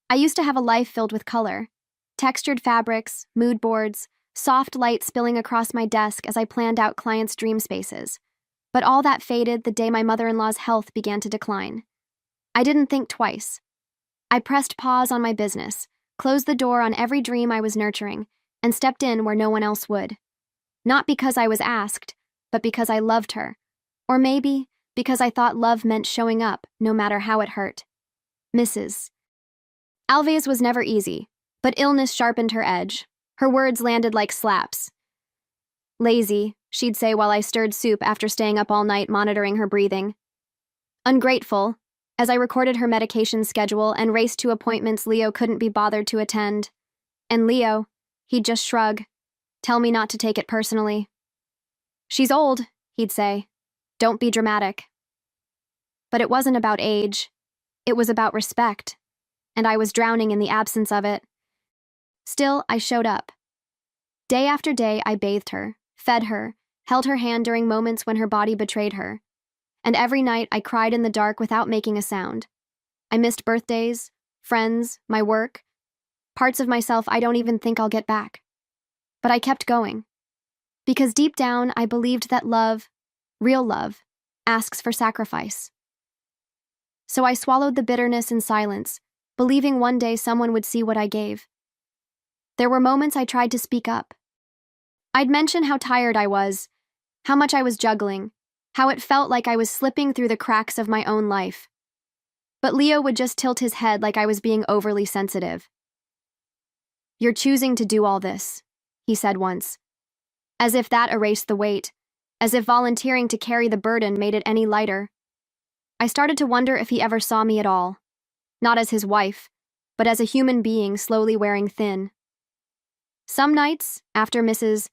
I used to have a life filled with color. Textured fabrics, mood boards, soft light spilling across my desk as I planned out clients' dream spaces. But all that faded the day my mother-in-law's health began to decline. I didn't think twice. I pressed pause on my business, closed the door on every dream I was nurturing, and stepped in where no one else would. Not because I was asked, but because I loved her. Or maybe because I thought love meant showing up, no matter how it hurt. Mrs. Alves was never easy, but illness sharpened her edge. Her words landed like slaps. Lazy, she'd say while I stirred soup after staying up all night monitoring her breathing. Ungrateful, as I recorded her medication schedule and raced to appointments Leo couldn't be bothered to attend. And Leo, he'd just shrug, tell me not to take it personally. She's old, he'd say. Don't be dramatic. But it wasn't about age. It was about respect. And I was drowning in the absence of it. Still, I showed up. Day after day, I bathed her, fed her, held her hand during moments when her body betrayed her. And every night, I cried in the dark without making a sound. I missed birthdays, friends, my work, parts of myself I don't even think I'll get back. But I kept going. Because deep down, I believed that love, real love, asks for sacrifice. So I swallowed the bitterness in silence, believing one day someone would see what I gave. There were moments I tried to speak up. I'd mention how tired I was, how much I was juggling, how it felt like I was slipping through the cracks of my own life. But Leo would just tilt his head like I was being overly sensitive. "You're choosing to do all this," he said once. As if that erased the weight, as if volunteering to carry the burden made it any lighter. I started to wonder if he ever saw me at all. Not as his wife, but as a human being slowly wearing thin. Some nights, after Mrs.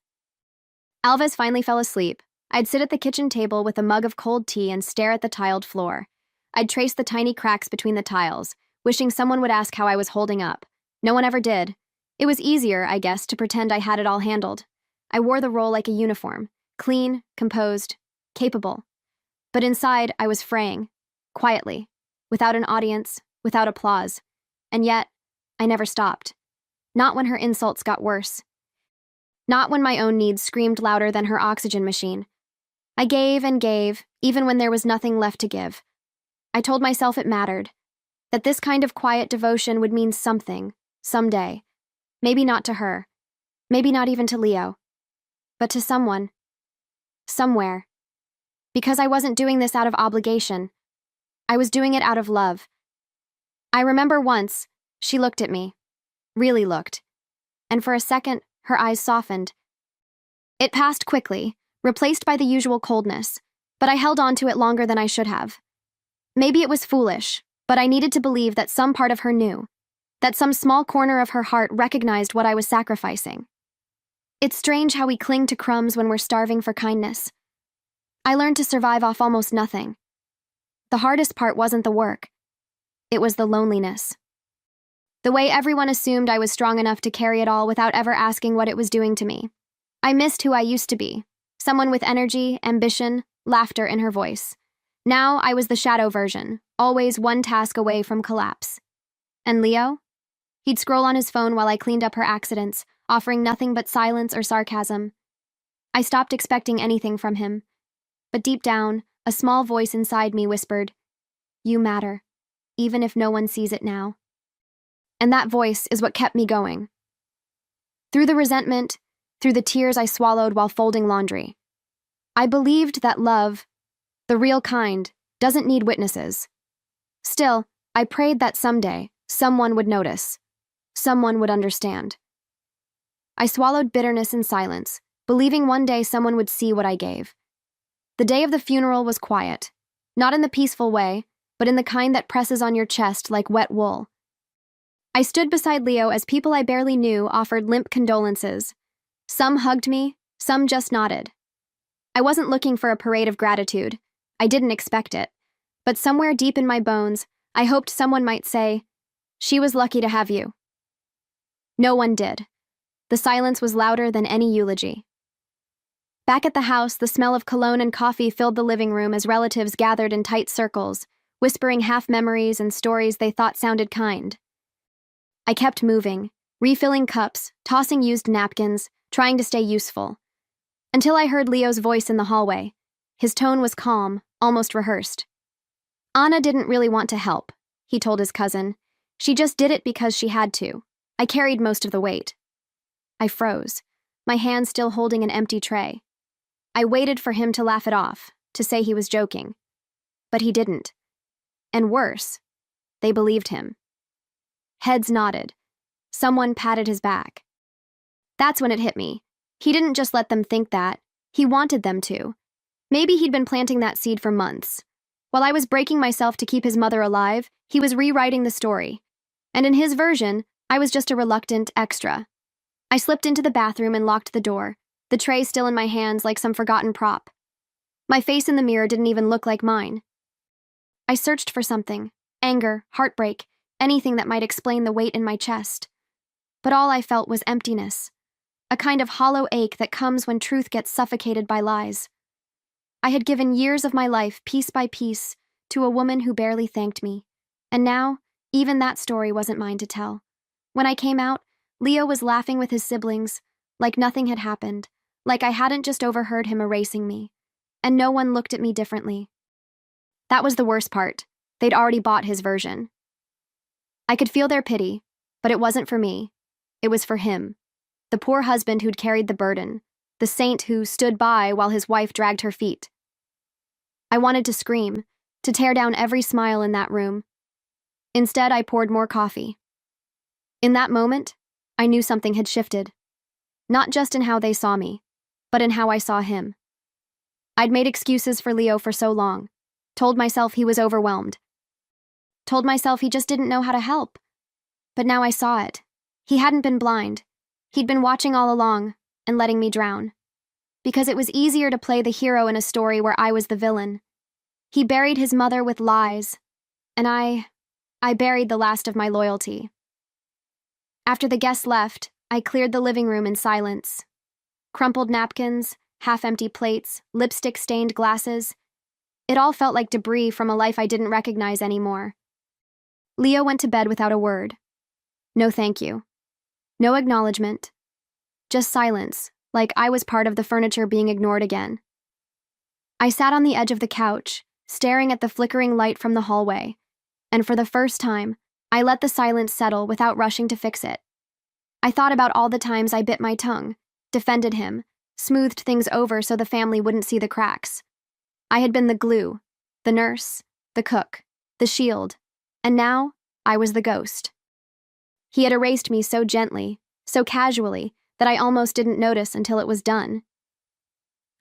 Alves finally fell asleep, I'd sit at the kitchen table with a mug of cold tea and stare at the tiled floor. I'd trace the tiny cracks between the tiles, wishing someone would ask how I was holding up. No one ever did. It was easier, I guess, to pretend I had it all handled. I wore the role like a uniform, clean, composed, capable. But inside, I was fraying, quietly, without an audience, without applause. And yet, I never stopped. Not when her insults got worse. Not when my own needs screamed louder than her oxygen machine. I gave and gave, even when there was nothing left to give. I told myself it mattered, that this kind of quiet devotion would mean something, someday. Maybe not to her, maybe not even to Leo, but to someone, somewhere. Because I wasn't doing this out of obligation. I was doing it out of love. I remember once, she looked at me. Really looked. And for a second, her eyes softened. It passed quickly, replaced by the usual coldness, but I held on to it longer than I should have. Maybe it was foolish, but I needed to believe that some part of her knew, that some small corner of her heart recognized what I was sacrificing. It's strange how we cling to crumbs when we're starving for kindness. I learned to survive off almost nothing. The hardest part wasn't the work. It was the loneliness. The way everyone assumed I was strong enough to carry it all without ever asking what it was doing to me. I missed who I used to be, someone with energy, ambition, laughter in her voice. Now I was the shadow version, always one task away from collapse. And Leo? He'd scroll on his phone while I cleaned up her accidents, offering nothing but silence or sarcasm. I stopped expecting anything from him. But deep down, a small voice inside me whispered, "You matter, even if no one sees it now." And that voice is what kept me going. Through the resentment, through the tears I swallowed while folding laundry. I believed that love, the real kind, doesn't need witnesses. Still, I prayed that someday, someone would notice. Someone would understand. I swallowed bitterness in silence, believing one day someone would see what I gave. The day of the funeral was quiet, not in the peaceful way, but in the kind that presses on your chest like wet wool. I stood beside Leo as people I barely knew offered limp condolences. Some hugged me, some just nodded. I wasn't looking for a parade of gratitude. I didn't expect it. But somewhere deep in my bones, I hoped someone might say, "She was lucky to have you." No one did. The silence was louder than any eulogy. Back at the house, the smell of cologne and coffee filled the living room as relatives gathered in tight circles, whispering half memories and stories they thought sounded kind. I kept moving, refilling cups, tossing used napkins, trying to stay useful. Until I heard Leo's voice in the hallway. His tone was calm, almost rehearsed. Anna didn't really want to help, he told his cousin. She just did it because she had to. I carried most of the weight. I froze, my hand still holding an empty tray. I waited for him to laugh it off, to say he was joking. But he didn't. And worse, they believed him. Heads nodded. Someone patted his back. That's when it hit me. He didn't just let them think that. He wanted them to. Maybe he'd been planting that seed for months. While I was breaking myself to keep his mother alive, he was rewriting the story. And in his version, I was just a reluctant extra. I slipped into the bathroom and locked the door, the tray still in my hands like some forgotten prop. My face in the mirror didn't even look like mine. I searched for something, anger, heartbreak, anything that might explain the weight in my chest. But all I felt was emptiness, a kind of hollow ache that comes when truth gets suffocated by lies. I had given years of my life, piece by piece, to a woman who barely thanked me. And now, even that story wasn't mine to tell. When I came out, Leo was laughing with his siblings, like nothing had happened, like I hadn't just overheard him erasing me. And no one looked at me differently. That was the worst part. They'd already bought his version. I could feel their pity, but it wasn't for me. It was for him, the poor husband who'd carried the burden, the saint who stood by while his wife dragged her feet. I wanted to scream, to tear down every smile in that room. Instead, I poured more coffee. In that moment, I knew something had shifted. Not just in how they saw me, but in how I saw him. I'd made excuses for Leo for so long, told myself he was overwhelmed, told myself he just didn't know how to help. But now I saw it. He hadn't been blind. He'd been watching all along and letting me drown. Because it was easier to play the hero in a story where I was the villain. He buried his mother with lies, and I buried the last of my loyalty. After the guests left, I cleared the living room in silence. Crumpled napkins, half-empty plates, lipstick-stained glasses. It all felt like debris from a life I didn't recognize anymore. Leo went to bed without a word. No thank you. No acknowledgement. Just silence, like I was part of the furniture being ignored again. I sat on the edge of the couch, staring at the flickering light from the hallway, and for the first time, I let the silence settle without rushing to fix it. I thought about all the times I bit my tongue, defended him, smoothed things over so the family wouldn't see the cracks. I had been the glue, the nurse, the cook, the shield, and now I was the ghost. He had erased me so gently, so casually, that I almost didn't notice until it was done.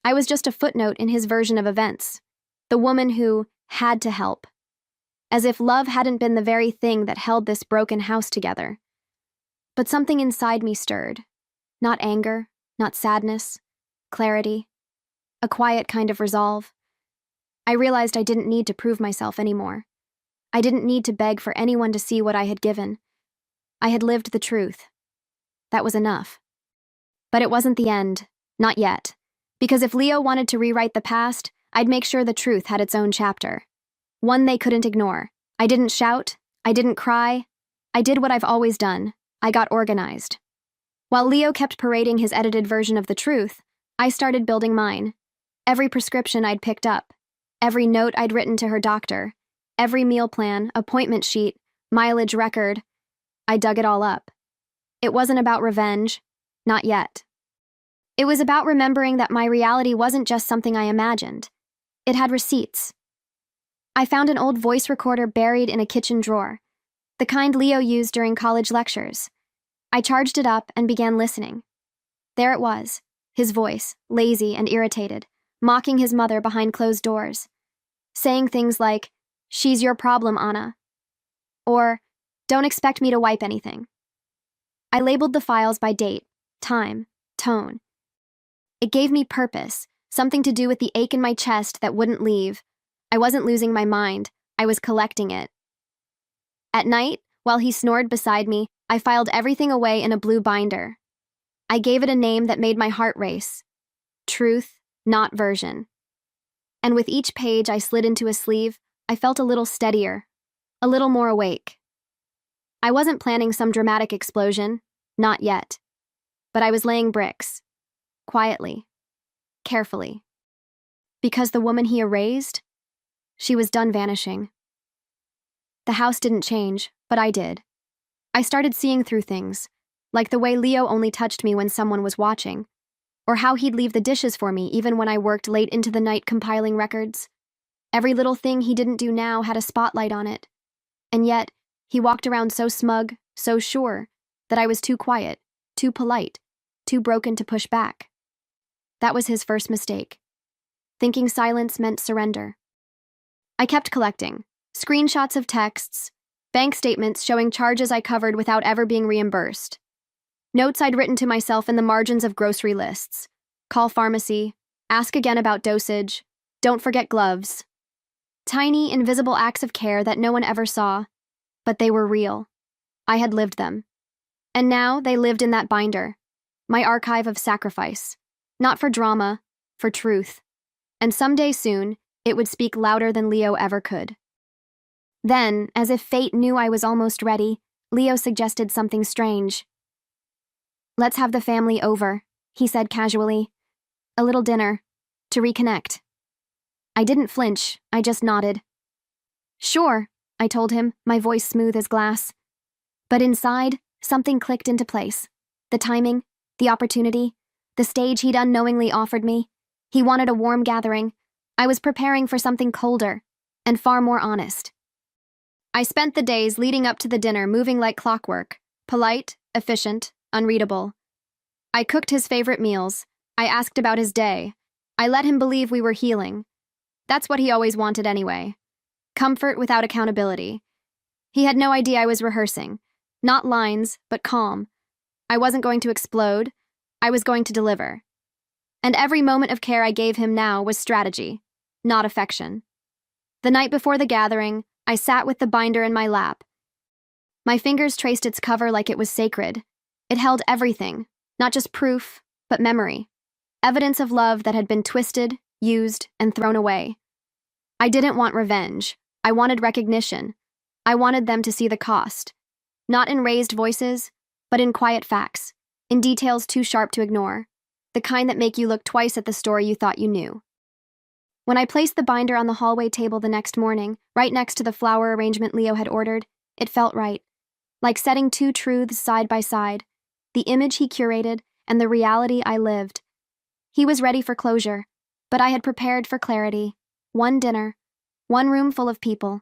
I was just a footnote in his version of events, the woman who had to help. As if love hadn't been the very thing that held this broken house together. But something inside me stirred. Not anger, not sadness, clarity, a quiet kind of resolve. I realized I didn't need to prove myself anymore. I didn't need to beg for anyone to see what I had given. I had lived the truth. That was enough. But it wasn't the end, not yet. Because if Leo wanted to rewrite the past, I'd make sure the truth had its own chapter. One they couldn't ignore. I didn't shout. I didn't cry. I did what I've always done. I got organized. While Leo kept parading his edited version of the truth, I started building mine. Every prescription I'd picked up. Every note I'd written to her doctor. Every meal plan, appointment sheet, mileage record. I dug it all up. It wasn't about revenge. Not yet. It was about remembering that my reality wasn't just something I imagined. It had receipts. I found an old voice recorder buried in a kitchen drawer, the kind Leo used during college lectures. I charged it up and began listening. There it was, his voice, lazy and irritated, mocking his mother behind closed doors, saying things like, "She's your problem, Anna," or, "Don't expect me to wipe anything." I labeled the files by date, time, tone. It gave me purpose, something to do with the ache in my chest that wouldn't leave. I wasn't losing my mind, I was collecting it. At night, while he snored beside me, I filed everything away in a blue binder. I gave it a name that made my heart race. Truth, not version. And with each page I slid into a sleeve, I felt a little steadier, a little more awake. I wasn't planning some dramatic explosion, not yet. But I was laying bricks, quietly, carefully. Because the woman he erased, she was done vanishing. The house didn't change, but I did. I started seeing through things, like the way Leo only touched me when someone was watching, or how he'd leave the dishes for me even when I worked late into the night compiling records. Every little thing he didn't do now had a spotlight on it. And yet, he walked around so smug, so sure, that I was too quiet, too polite, too broken to push back. That was his first mistake. Thinking silence meant surrender. I kept collecting screenshots of texts, bank statements showing charges I covered without ever being reimbursed, notes I'd written to myself in the margins of grocery lists. Call pharmacy, ask again about dosage, don't forget gloves. Tiny, invisible acts of care that no one ever saw, but they were real. I had lived them. And now they lived in that binder, my archive of sacrifice. Not for drama, for truth. And someday soon, it would speak louder than Leo ever could. Then, as if fate knew I was almost ready, Leo suggested something strange. "Let's have the family over," he said casually. "A little dinner, to reconnect." I didn't flinch, I just nodded. "Sure," I told him, my voice smooth as glass. But inside, something clicked into place. The timing, the opportunity, the stage he'd unknowingly offered me. He wanted a warm gathering. I was preparing for something colder, and far more honest. I spent the days leading up to the dinner moving like clockwork, polite, efficient, unreadable. I cooked his favorite meals. I asked about his day. I let him believe we were healing. That's what he always wanted anyway. Comfort without accountability. He had no idea I was rehearsing. Not lines, but calm. I wasn't going to explode. I was going to deliver. And every moment of care I gave him now was strategy, not affection. The night before the gathering, I sat with the binder in my lap. My fingers traced its cover like it was sacred. It held everything, not just proof, but memory. Evidence of love that had been twisted, used, and thrown away. I didn't want revenge. I wanted recognition. I wanted them to see the cost. Not in raised voices, but in quiet facts, in details too sharp to ignore, the kind that make you look twice at the story you thought you knew. When I placed the binder on the hallway table the next morning, right next to the flower arrangement Leo had ordered, it felt right. Like setting two truths side by side, the image he curated and the reality I lived. He was ready for closure, but I had prepared for clarity. One dinner, one room full of people,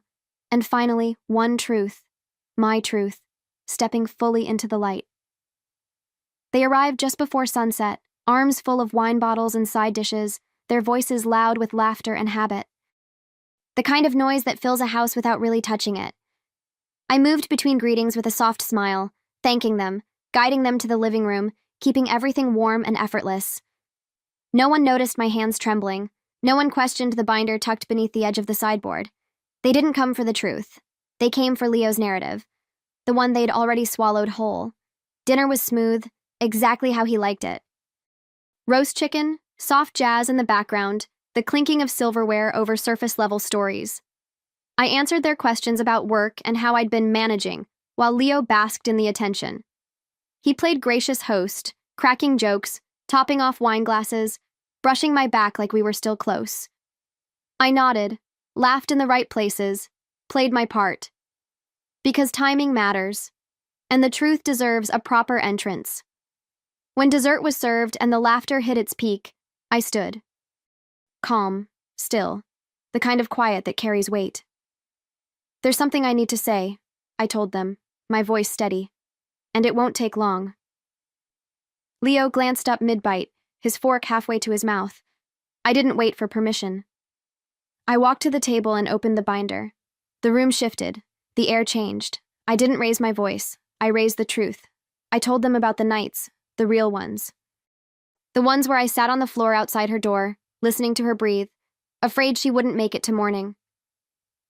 and finally, one truth, my truth, stepping fully into the light. They arrived just before sunset, arms full of wine bottles and side dishes, their voices loud with laughter and habit. The kind of noise that fills a house without really touching it. I moved between greetings with a soft smile, thanking them, guiding them to the living room, keeping everything warm and effortless. No one noticed my hands trembling. No one questioned the binder tucked beneath the edge of the sideboard. They didn't come for the truth. They came for Leo's narrative, the one they'd already swallowed whole. Dinner was smooth, exactly how he liked it. Roast chicken, soft jazz in the background, the clinking of silverware over surface-level stories. I answered their questions about work and how I'd been managing, while Leo basked in the attention. He played gracious host, cracking jokes, topping off wine glasses, brushing my back like we were still close. I nodded, laughed in the right places, played my part. Because timing matters, and the truth deserves a proper entrance. When dessert was served and the laughter hit its peak, I stood. Calm, still, the kind of quiet that carries weight. "There's something I need to say," I told them, my voice steady. "And it won't take long." Leo glanced up mid-bite, his fork halfway to his mouth. I didn't wait for permission. I walked to the table and opened the binder. The room shifted. The air changed. I didn't raise my voice. I raised the truth. I told them about the nights, the real ones. The ones where I sat on the floor outside her door, listening to her breathe, afraid she wouldn't make it to morning.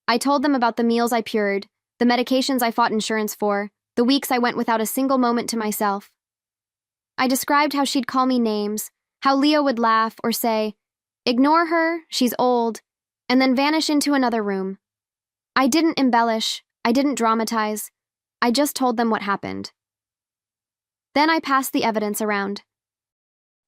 I told them about the meals I pured, the medications I fought insurance for, the weeks I went without a single moment to myself. I described how she'd call me names, how Leo would laugh or say, "Ignore her, she's old," and then vanish into another room. I didn't embellish, I didn't dramatize. I just told them what happened. Then I passed the evidence around.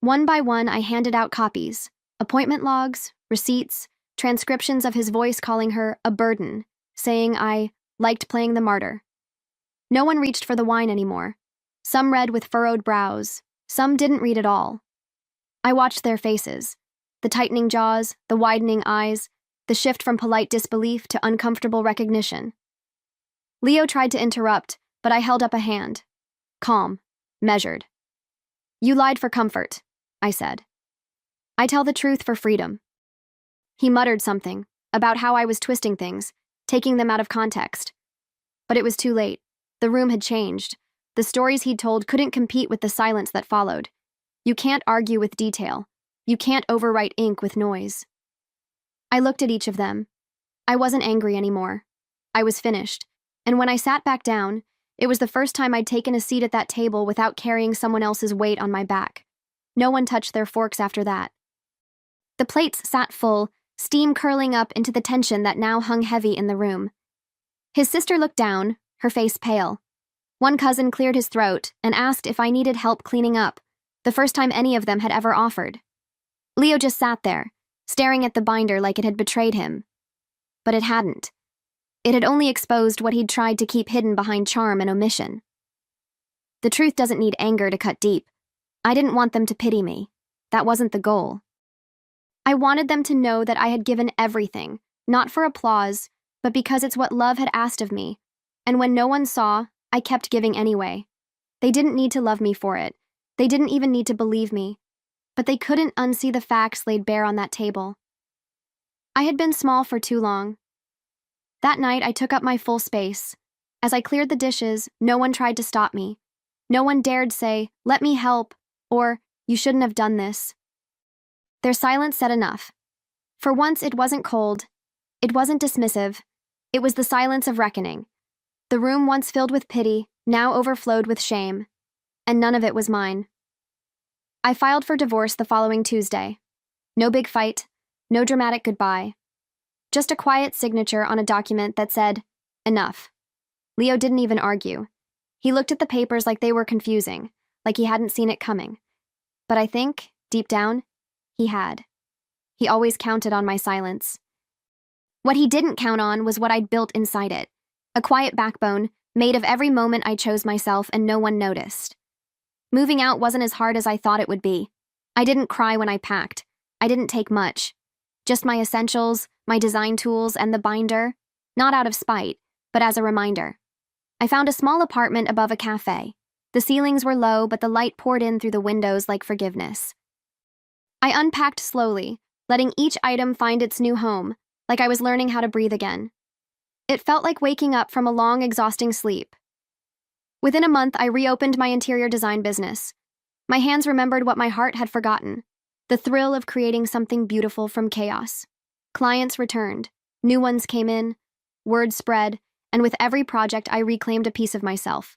One by one, I handed out copies, appointment logs, receipts, transcriptions of his voice calling her a burden, saying I liked playing the martyr. No one reached for the wine anymore. Some read with furrowed brows, some didn't read at all. I watched their faces, the tightening jaws, the widening eyes, the shift from polite disbelief to uncomfortable recognition. Leo tried to interrupt, but I held up a hand. Calm, measured. You lied for comfort, I said. I tell the truth for freedom. He muttered something about how I was twisting things, taking them out of context. But it was too late. The room had changed. The stories he'd told couldn't compete with the silence that followed. You can't argue with detail. You can't overwrite ink with noise. I looked at each of them. I wasn't angry anymore. I was finished. And when I sat back down, it was the first time I'd taken a seat at that table without carrying someone else's weight on my back. No one touched their forks after that. The plates sat full, steam curling up into the tension that now hung heavy in the room. His sister looked down, her face pale. One cousin cleared his throat and asked if I needed help cleaning up, the first time any of them had ever offered. Leo just sat there, staring at the binder like it had betrayed him. But it hadn't. It had only exposed what he'd tried to keep hidden behind charm and omission. The truth doesn't need anger to cut deep. I didn't want them to pity me. That wasn't the goal. I wanted them to know that I had given everything, not for applause, but because it's what love had asked of me. And when no one saw, I kept giving anyway. They didn't need to love me for it. They didn't even need to believe me. But they couldn't unsee the facts laid bare on that table. I had been small for too long. That night, I took up my full space. As I cleared the dishes, no one tried to stop me. No one dared say, "Let me help," or, "You shouldn't have done this." Their silence said enough. For once, it wasn't cold. It wasn't dismissive. It was the silence of reckoning. The room once filled with pity, now overflowed with shame. And none of it was mine. I filed for divorce the following Tuesday. No big fight, no dramatic goodbye. Just a quiet signature on a document that said, enough. Leo didn't even argue. He looked at the papers like they were confusing, like he hadn't seen it coming. But I think, deep down, he had. He always counted on my silence. What he didn't count on was what I'd built inside it. A quiet backbone, made of every moment I chose myself and no one noticed. Moving out wasn't as hard as I thought it would be. I didn't cry when I packed. I didn't take much. Just my essentials, my design tools, and the binder. Not out of spite, but as a reminder. I found a small apartment above a cafe. The ceilings were low, but the light poured in through the windows like forgiveness. I unpacked slowly, letting each item find its new home, like I was learning how to breathe again. It felt like waking up from a long, exhausting sleep. Within a month, I reopened my interior design business. My hands remembered what my heart had forgotten, the thrill of creating something beautiful from chaos. Clients returned, new ones came in, word spread, and with every project I reclaimed a piece of myself.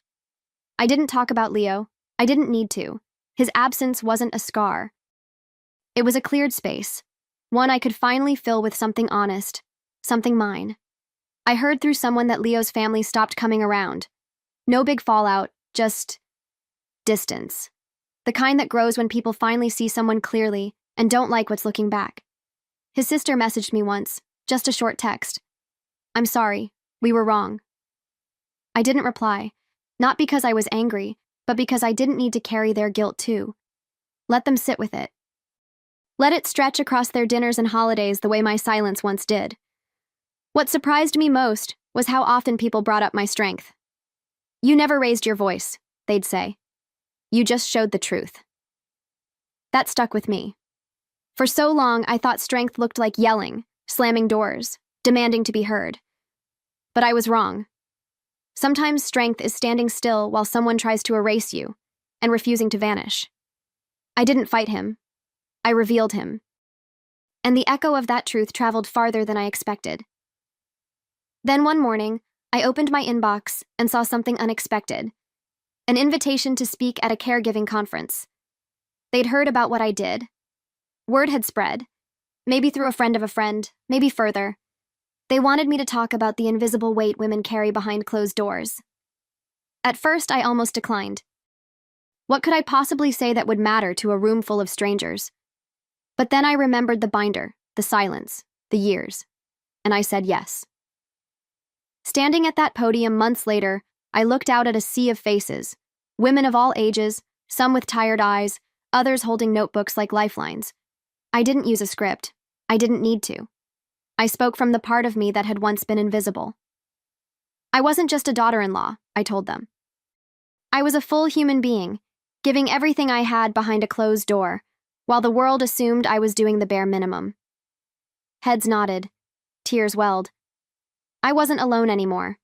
I didn't talk about Leo. I didn't need to. His absence wasn't a scar. It was a cleared space, one I could finally fill with something honest, something mine. I heard through someone that Leo's family stopped coming around. No big fallout, just distance. The kind that grows when people finally see someone clearly and don't like what's looking back. His sister messaged me once, just a short text. "I'm sorry, we were wrong." I didn't reply, not because I was angry, but because I didn't need to carry their guilt too. Let them sit with it. Let it stretch across their dinners and holidays the way my silence once did. What surprised me most was how often people brought up my strength. "You never raised your voice," they'd say. "You just showed the truth." That stuck with me. For so long, I thought strength looked like yelling, slamming doors, demanding to be heard. But I was wrong. Sometimes strength is standing still while someone tries to erase you and refusing to vanish. I didn't fight him. I revealed him. And the echo of that truth traveled farther than I expected. Then one morning, I opened my inbox and saw something unexpected. An invitation to speak at a caregiving conference. They'd heard about what I did. Word had spread, maybe through a friend of a friend, maybe further. They wanted me to talk about the invisible weight women carry behind closed doors. At first, I almost declined. What could I possibly say that would matter to a room full of strangers? But then I remembered the binder, the silence, the years, and I said yes. Standing at that podium months later, I looked out at a sea of faces, women of all ages, some with tired eyes, others holding notebooks like lifelines. I didn't use a script. I didn't need to. I spoke from the part of me that had once been invisible. I wasn't just a daughter-in-law, I told them. I was a full human being, giving everything I had behind a closed door, while the world assumed I was doing the bare minimum. Heads nodded. Tears welled. I wasn't alone anymore.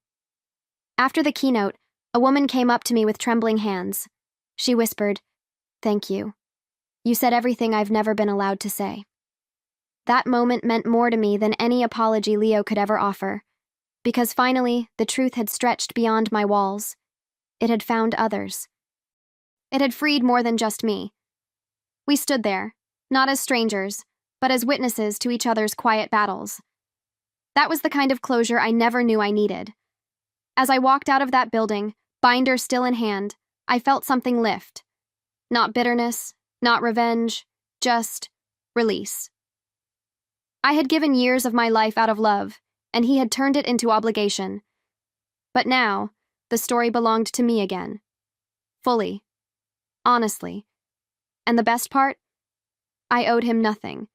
After the keynote, a woman came up to me with trembling hands. She whispered, "Thank you. You said everything I've never been allowed to say." That moment meant more to me than any apology Leo could ever offer, because finally, the truth had stretched beyond my walls. It had found others. It had freed more than just me. We stood there, not as strangers, but as witnesses to each other's quiet battles. That was the kind of closure I never knew I needed. As I walked out of that building, binder still in hand, I felt something lift. Not bitterness, not revenge, just release. I had given years of my life out of love, and he had turned it into obligation. But now, the story belonged to me again. Fully. Honestly. And the best part? I owed him nothing.